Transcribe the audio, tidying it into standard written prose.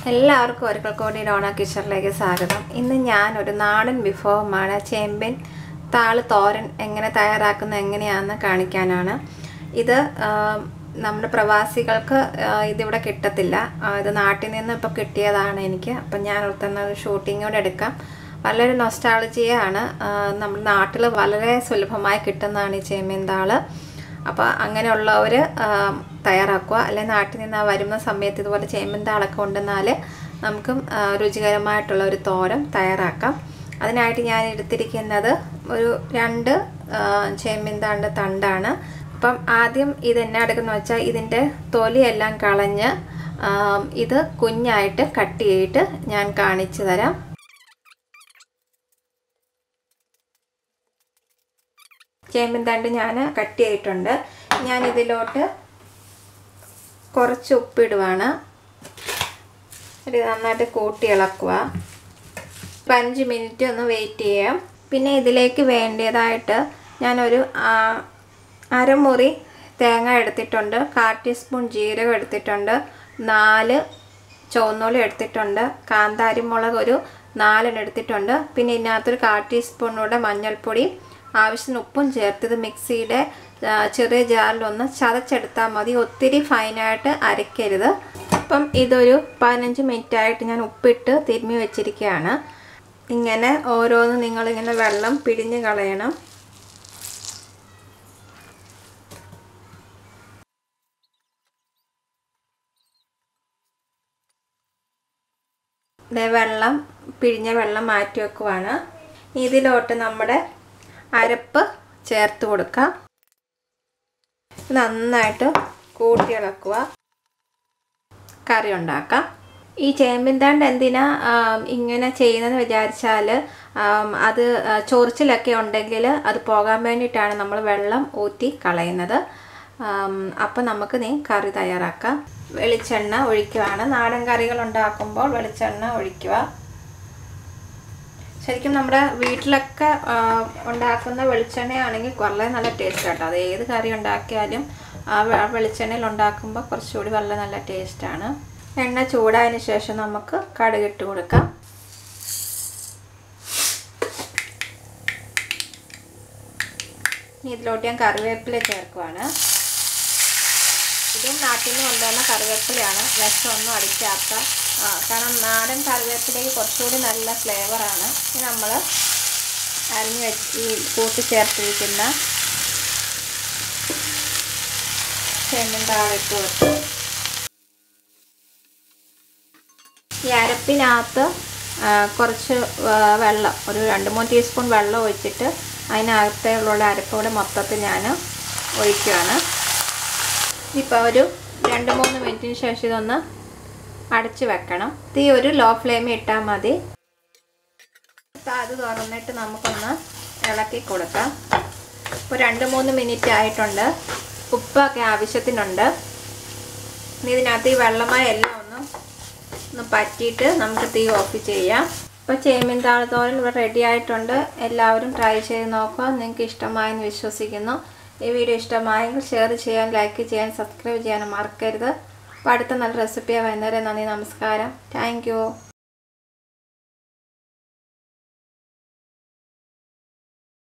എല്ലാവർക്കും ഒരിക്കൽ കൂടി ഡോണ കിച്ചണിലേക്ക് സ്വാഗതം. ഇന്ന് ഞാൻ ഒരു നാടൻ വിഭവമാണ് ചേമ്പിൻ താള് തോരൻ എങ്ങനെ തയ്യാറാക്കുന്നത് എങ്ങനെയാണെന്ന് കാണിക്കാനാണ്. ഇത് നമ്മുടെ പ്രവാസികൾക്ക് ഇതിവിടെ കിട്ടത്തില്ല. ഇത് നാട്ടിൽ നിന്ന് ഇപ്പോൾ കിട്ടിയതാണ് എനിക്ക്. അപ്പം ഞാൻ ഓർത്തുന്ന ഒരു ഷൂട്ടിങ്ങോടെ എടുക്കാം. വളരെ നൊസ്റ്റാൾജിയാണ്. നമ്മുടെ നാട്ടിൽ വളരെ സുലഭമായി കിട്ടുന്നതാണ് ഈ ചേമ്പിൻ താള്. അപ്പോൾ അങ്ങനെയുള്ളവർ തയ്യാറാക്കുക. അല്ലെങ്കിൽ നാട്ടിൽ നിന്ന് വരുന്ന സമയത്ത് ഇതുപോലെ ചേമ്പിൻ താളൊക്കെ കൊണ്ടുവന്നാൽ നമുക്കും രുചികരമായിട്ടുള്ള ഒരു തോരൻ തയ്യാറാക്കാം. അതിനായിട്ട് ഞാൻ എടുത്തിരിക്കുന്നത് ഒരു 2 ചേമ്പിൻ തണ്ടാണ്. അപ്പം ആദ്യം ഇതെന്നെ എടുക്കുന്നത് വെച്ചാൽ ഇതിൻ്റെ തൊലിയെല്ലാം കളഞ്ഞ് ഇത് കുഞ്ഞായിട്ട് കട്ട് ചെയ്തിട്ട് ഞാൻ കാണിച്ചു തരാം. ചേമ്പിൻ തണ്ട് ഞാൻ കട്ട് ചെയ്തിട്ടുണ്ട്. ഞാൻ ഇതിലോട്ട് കുറച്ച് ഉപ്പിടുവാണ്. ഇത് നന്നായിട്ട് കൂട്ടി ഇളക്കുക. 5 മിനിറ്റ് ഒന്ന് വെയിറ്റ് ചെയ്യാം. പിന്നെ ഇതിലേക്ക് വേണ്ടതായിട്ട് ഞാനൊരു അരമുറി തേങ്ങ എടുത്തിട്ടുണ്ട്, 1/4 ടീസ്പൂൺ ജീരകം എടുത്തിട്ടുണ്ട്, 4 ചുവന്നുള്ളി എടുത്തിട്ടുണ്ട്, കാന്താരി മുളക് ഒരു 4 എടുത്തിട്ടുണ്ട്. പിന്നെ ഇതിനകത്തൊരു 1/4 ടീസ്പൂണൂടെ മഞ്ഞൾപ്പൊടി, ആവശ്യത്തിന് ഉപ്പും ചേർത്ത് ഇത് മിക്സിയുടെ ചെറിയ ജാറിലൊന്ന് ചതച്ചെടുത്താൽ മതി. ഒത്തിരി ഫൈനായിട്ട് അരയ്ക്കരുത്. അപ്പം ഇതൊരു 15 മിനിറ്റായിട്ട് ഞാൻ ഉപ്പിട്ട് തിരുമ്മി വെച്ചിരിക്കുകയാണ്. ഇങ്ങനെ ഓരോന്ന് നിങ്ങളിങ്ങനെ വെള്ളം പിഴിഞ്ഞ് കളയണം. വെള്ളം പിഴിഞ്ഞ വെള്ളം മാറ്റി വെക്കുവാണ്. ഇതിലോട്ട് നമ്മുടെ അരപ്പ് ചേർത്ത് കൊടുക്കാം. നന്നായിട്ട് കൂട്ടി ഇളക്കുക. കറി ഉണ്ടാക്കാം. ഈ ചേമ്പിൻ തണ്ട് എന്തിനാ ഇങ്ങനെ ചെയ്യുന്നതെന്ന് വിചാരിച്ചാൽ അത് ചൊറിച്ചിലൊക്കെ ഉണ്ടെങ്കിൽ അത് പോകാൻ വേണ്ടിയിട്ടാണ് നമ്മൾ വെള്ളം ഊറ്റി കളയുന്നത്. അപ്പം നമുക്ക് കറി തയ്യാറാക്കാം. വെളിച്ചെണ്ണ ഒഴിക്കുകയാണ്. നാടൻ കറികൾ ഉണ്ടാക്കുമ്പോൾ വെളിച്ചെണ്ണ ഒഴിക്കുക. ശരിക്കും നമ്മുടെ വീട്ടിലൊക്കെ ഉണ്ടാക്കുന്ന വെളിച്ചെണ്ണയാണെങ്കിൽ വളരെ നല്ല ടേസ്റ്റ് കേട്ടോ. അത് ഏത് കറി ഉണ്ടാക്കിയാലും ആ വെളിച്ചെണ്ണയിൽ ഉണ്ടാക്കുമ്പോൾ കുറച്ചുകൂടി വളരെ നല്ല ടേസ്റ്റാണ്. എണ്ണ ചൂടായതിന് ശേഷം നമുക്ക് കടുകിട്ട് കൊടുക്കാം. ഇനി ഇതിലോട്ട് ഞാൻ കറിവേപ്പില ചേർക്കുവാണ്. ഇതും നാട്ടിൽ നിന്ന് കൊണ്ടുവന്ന കറിവേപ്പിലയാണ്. വിഷമൊന്നും അടിക്കാത്ത, കാരണം നാടൻ കറിവേപ്പിലേക്ക് കുറച്ചുകൂടി നല്ല ഫ്ലേവറാണ്. ഇനി നമ്മൾ അരിഞ്ഞ് വെച്ച് കൂട്ടി ചേർത്തിരിക്കുന്ന ചേമ്പിൻ താളിട്ട് കൊടുത്തു. ഈ അരപ്പിനകത്ത് കുറച്ച് വെള്ളം, ഒരു 2-3 ടീസ്പൂൺ വെള്ളം ഒഴിച്ചിട്ട് അതിനകത്തുള്ള അരപ്പോടെ മൊത്തത്തിൽ ഞാൻ ഒഴിക്കുകയാണ്. ഇപ്പോൾ ഒരു 2-3 മിനിറ്റിന് ശേഷം ഇതൊന്ന് അടച്ച് വെക്കണം. തീ ഒരു ലോ ഫ്ലെയിമിൽ ഇട്ടാൽ മതി. അത് തുറന്നിട്ട് നമുക്കൊന്ന് ഇളക്കി കൊടുക്കാം. ഇപ്പോൾ 2-3 മിനിറ്റ് ആയിട്ടുണ്ട്. ഉപ്പൊക്കെ ആവശ്യത്തിനുണ്ട്. ഇതിനകത്ത് ഈ വെള്ളമായി എല്ലാം ഒന്ന് പറ്റിയിട്ട് നമുക്ക് തീ ഓഫ് ചെയ്യാം. ഇപ്പോൾ ചേമ്പിൻ താള് തോരൻ ഇവിടെ റെഡി ആയിട്ടുണ്ട്. എല്ലാവരും ട്രൈ ചെയ്ത് നോക്കുക. നിങ്ങൾക്ക് ഇഷ്ടമായെന്ന് വിശ്വസിക്കുന്നു. ഈ വീഡിയോ ഇഷ്ടമായെങ്കിൽ ഷെയർ ചെയ്യാൻ, ലൈക്ക് ചെയ്യാൻ, സബ്സ്ക്രൈബ് ചെയ്യാൻ മറക്കരുത്. അപ്പോൾ അടുത്ത നല്ല റെസിപ്പിയാണ്. വരുന്നവരെ നന്ദി, നമസ്കാരം. Thank you.